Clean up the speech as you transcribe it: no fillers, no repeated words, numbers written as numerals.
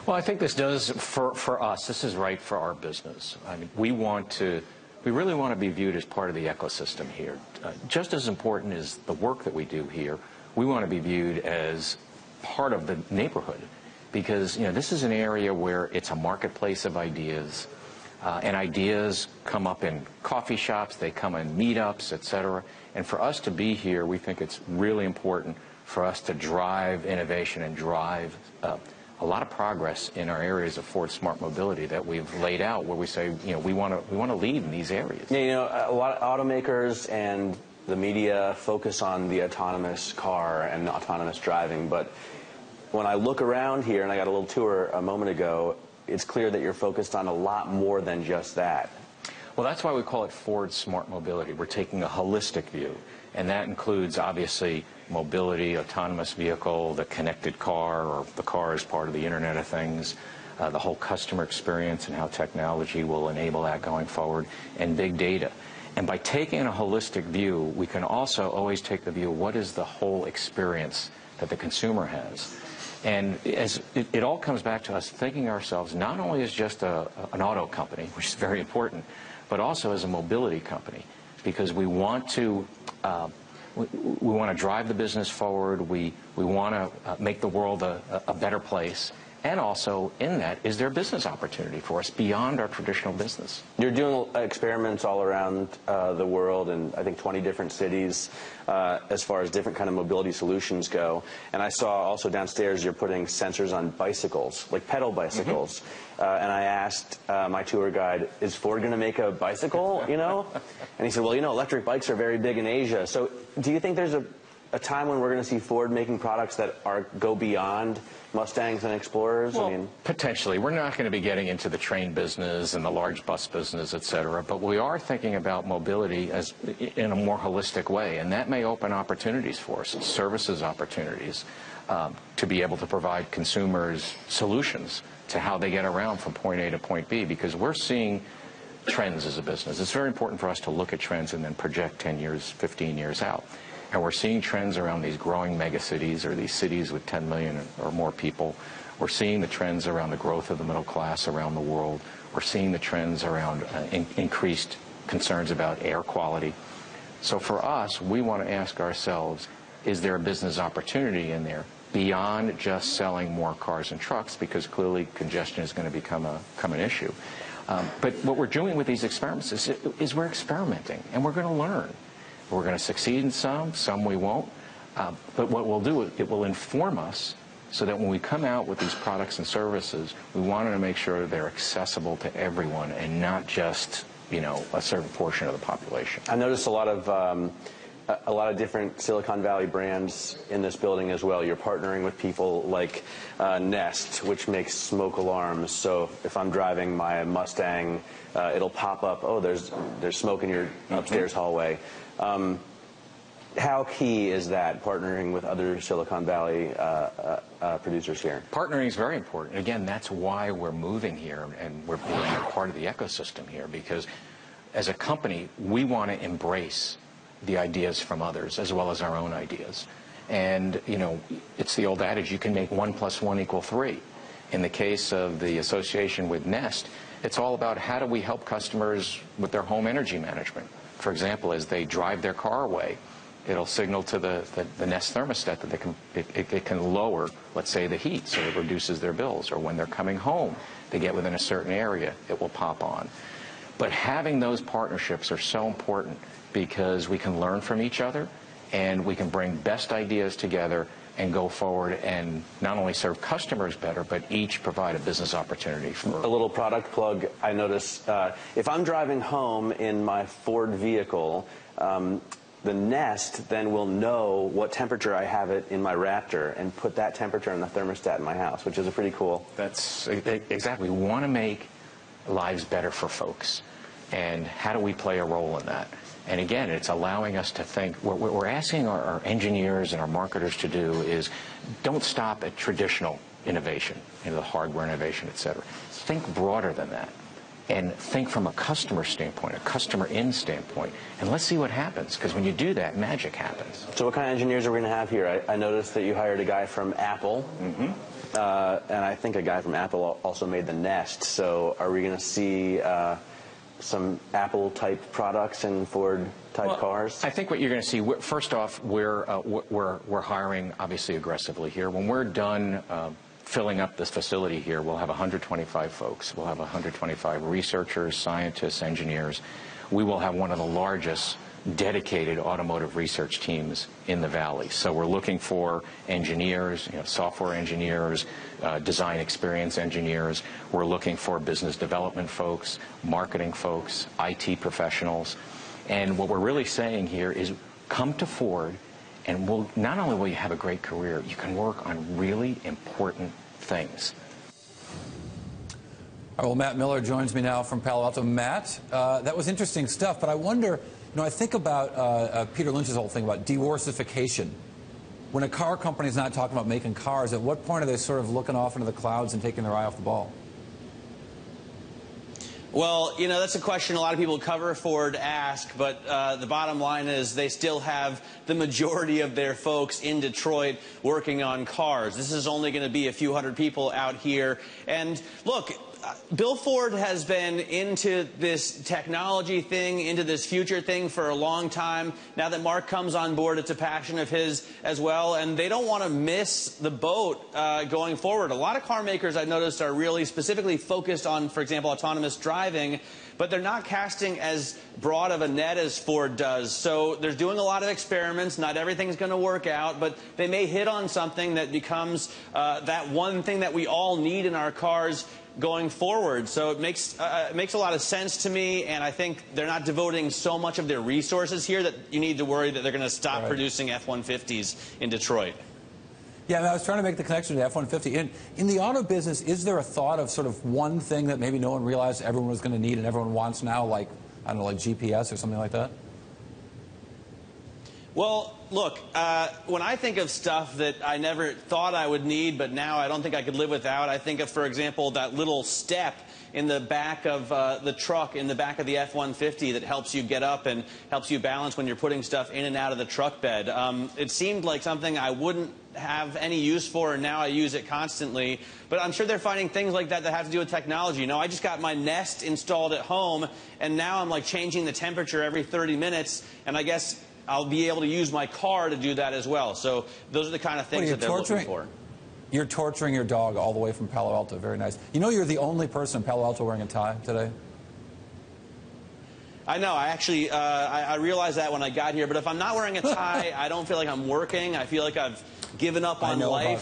Well, I think this does, for us, this is right for our business. I mean, we really want to be viewed as part of the ecosystem here. Just as important as the work that we do here, we want to be viewed as part of the neighborhood, because this is an area where it's a marketplace of ideas, and ideas come up in coffee shops, they come in meetups, etc. And for us to be here, we think it's really important for us to drive innovation and drive a lot of progress in our areas of Ford Smart Mobility that we've laid out, where we say, we want to lead in these areas. Yeah, a lot of automakers and the media focus on the autonomous car and autonomous driving, but when I look around here, and I got a little tour a moment ago, it's clear that you're focused on a lot more than just that. Well, that's why we call it Ford Smart Mobility. We're taking a holistic view, and that includes, obviously, mobility, autonomous vehicle, the connected car, or the car as part of the Internet of Things, the whole customer experience and how technology will enable that going forward, and big data. And by taking a holistic view, we can also always take the view, what is the whole experience that the consumer has? And as it all comes back to us thinking ourselves not only as just an auto company, which is very important, but also as a mobility company, because we want to drive the business forward. We want to make the world a better place. And also, in that, is there a business opportunity for us beyond our traditional business? You're doing experiments all around the world in, I think, 20 different cities as far as different kind of mobility solutions go. And I saw also downstairs you're putting sensors on bicycles, like pedal bicycles. Mm-hmm. And I asked my tour guide, is Ford going to make a bicycle, And he said, well, electric bikes are very big in Asia. So do you think there's a time when we're going to see Ford making products that go beyond Mustangs and Explorers? Well, potentially. We're not going to be getting into the train business and the large bus business, et cetera, but we are thinking about mobility in a more holistic way, and that may open opportunities for us, services opportunities, to be able to provide consumers solutions to how they get around from point A to point B, because we're seeing trends as a business. It's very important for us to look at trends and then project 10 years, 15 years out. And we're seeing trends around these growing megacities, or these cities with 10 million or more people. We're seeing the trends around the growth of the middle class around the world. We're seeing the trends around increased concerns about air quality. So for us, we want to ask ourselves, is there a business opportunity in there beyond just selling more cars and trucks, because clearly congestion is going to become an issue. But what we're doing with these experiments is we're experimenting, and we're going to learn. We're going to succeed in some we won't. But what we'll do, it will inform us so that when we come out with these products and services, we want to make sure they're accessible to everyone and not just, a certain portion of the population. I noticed a lot of different Silicon Valley brands in this building as well. You're partnering with people like Nest, which makes smoke alarms. So if I'm driving my Mustang, it'll pop up, oh, there's smoke in your upstairs hallway. How key is that, partnering with other Silicon Valley producers here? Partnering is very important. Again, that's why we're moving here and we're being a part of the ecosystem here, because as a company, we want to embrace the ideas from others as well as our own ideas. And, it's the old adage, you can make 1 + 1 = 3. In the case of the association with Nest, it's all about how do we help customers with their home energy management. For example, as they drive their car away, it'll signal to the Nest thermostat that they can lower, let's say, the heat, so it reduces their bills. Or when they're coming home, they get within a certain area, it will pop on. But having those partnerships are so important, because we can learn from each other, and we can bring best ideas together and go forward and not only serve customers better, but each provide a business opportunity for... A little product plug. I notice if I'm driving home in my Ford vehicle, the Nest then will know what temperature I have it in my Raptor and put that temperature in the thermostat in my house, which is a pretty cool... That's exactly. We want to make lives better for folks. And how do we play a role in that? And again, it's allowing us to think, what we're asking our engineers and our marketers to do is don't stop at traditional innovation, the hardware innovation, et cetera. Think broader than that. And think from a customer standpoint, a customer-in standpoint, and let's see what happens, because when you do that, magic happens. So what kind of engineers are we going to have here? I noticed that you hired a guy from Apple. Mm-hmm. and I think a guy from Apple also made the Nest. So are we going to see some Apple-type products in Ford-type cars? I think what you're going to see, first off, we're hiring obviously aggressively here. When we're done filling up this facility here, we'll have 125 folks. We'll have 125 researchers, scientists, engineers. We will have one of the largest dedicated automotive research teams in the Valley. So we're looking for engineers, software engineers, design experience engineers. We're looking for business development folks, marketing folks, IT professionals. And what we're really saying here is come to Ford, and not only will you have a great career, you can work on really important things. All right, well, Matt Miller joins me now from Palo Alto. Matt, that was interesting stuff, but I wonder, I think about Peter Lynch's whole thing about de-worsification. When a car company is not talking about making cars, at what point are they sort of looking off into the clouds and taking their eye off the ball? Well, that's a question a lot of people who cover Ford ask, but the bottom line is they still have the majority of their folks in Detroit working on cars. This is only going to be a few hundred people out here. And look, Bill Ford has been into this technology thing, into this future thing for a long time. Now that Mark comes on board, it's a passion of his as well, and they don't want to miss the boat going forward. A lot of car makers, I've noticed, are really specifically focused on, for example, autonomous driving, but they're not casting as broad of a net as Ford does. So they're doing a lot of experiments. Not everything's going to work out, but they may hit on something that becomes that one thing that we all need in our cars going forward. So it makes a lot of sense to me, and I think they're not devoting so much of their resources here that you need to worry that they're going to stop producing F-150s in Detroit. Yeah, I was trying to make the connection to F-150. In the auto business, is there a thought of sort of one thing that maybe no one realized everyone was going to need and everyone wants now, like, I don't know, like GPS or something like that? Well, look, when I think of stuff that I never thought I would need, but now I don't think I could live without, I think of, for example, that little step in the back of the truck, in the back of the F-150 that helps you get up and helps you balance when you're putting stuff in and out of the truck bed. It seemed like something I wouldn't have any use for, and now I use it constantly. But I'm sure they're finding things like that that have to do with technology. I just got my Nest installed at home, and now I'm like changing the temperature every 30 minutes, and I guess I'll be able to use my car to do that as well. So those are the kind of things that they're looking for. You're torturing your dog all the way from Palo Alto. Very nice. You're the only person in Palo Alto wearing a tie today? I know. I actually I realized that when I got here. But if I'm not wearing a tie, I don't feel like I'm working. I feel like I've given up on life.